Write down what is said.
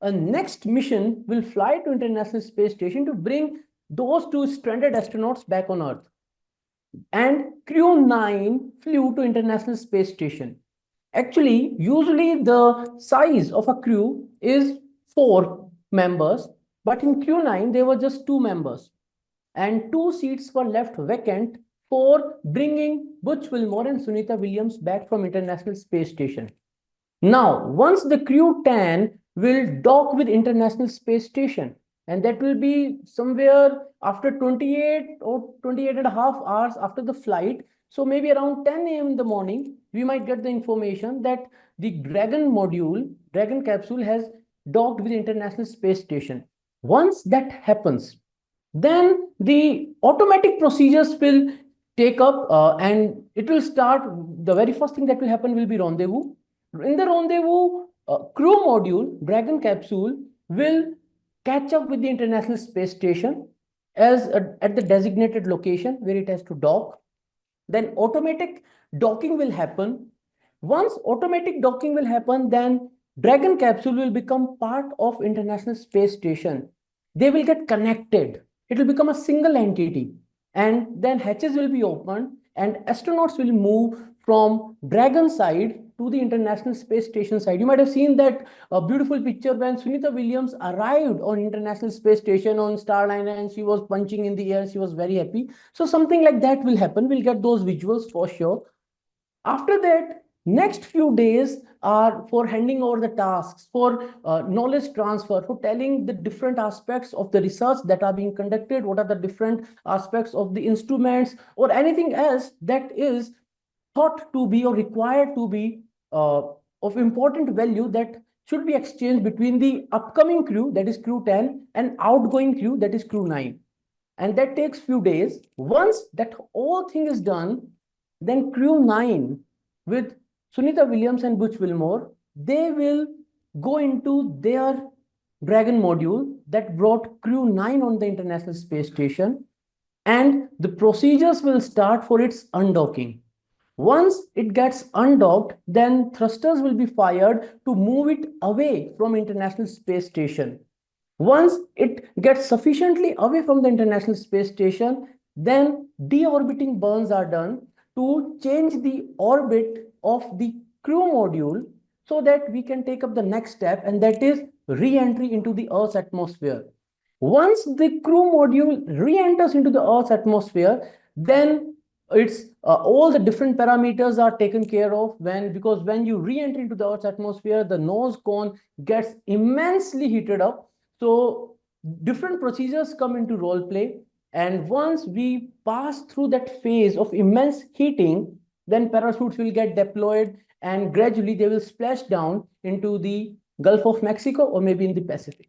a next mission will fly to International Space Station to bring those two stranded astronauts back on Earth. And Crew-9 flew to International Space Station. Actually, usually the size of a crew is 4 members, but in Crew-9 there were just 2 members, and 2 seats were left vacant for bringing Butch Wilmore and Sunita Williams back from International Space Station. Now, once the Crew-10 will dock with International Space Station, and that will be somewhere after 28 or 28 and a half hours after the flight. So maybe around 10 a.m. in the morning, we might get the information that the Dragon capsule has docked with International Space Station. Once that happens, then the automatic procedures will take up and it will start. The very first thing that will happen will be rendezvous. In the rendezvous, crew module, Dragon capsule, will catch up with the International Space Station at the designated location where it has to dock. Then automatic docking will happen. Once automatic docking will happen, then Dragon capsule will become part of International Space Station. They will get connected. It will become a single entity. And then hatches will be opened and astronauts will move from Dragon side to the International Space Station side. You might have seen that beautiful picture when Sunita Williams arrived on International Space Station on Starliner and she was punching in the air. She was very happy. So something like that will happen. We'll get those visuals for sure. After that, next few days are for handing over the tasks, for knowledge transfer, for telling the different aspects of the research that are being conducted, what are the different aspects of the instruments or anything else that is thought to be or required to be of important value that should be exchanged between the upcoming crew, that is Crew-10, and outgoing crew, that is Crew-9. And that takes few days. Once that whole thing is done, then Crew-9 with Sunita Williams and Butch Wilmore, they will go into their Dragon module that brought Crew-9 on the International Space Station, and the procedures will start for its undocking. Once it gets undocked, then thrusters will be fired to move it away from International Space Station. Once it gets sufficiently away from the International Space Station, then deorbiting burns are done to change the orbit of the crew module so that we can take up the next step, and that is re-entry into the Earth's atmosphere. Once the crew module re-enters into the Earth's atmosphere, then it's all the different parameters are taken care of because when you re-enter into the Earth's atmosphere, the nose cone gets immensely heated up. So different procedures come into role play. And once we pass through that phase of immense heating, then parachutes will get deployed and gradually they will splash down into the Gulf of Mexico or maybe in the Pacific.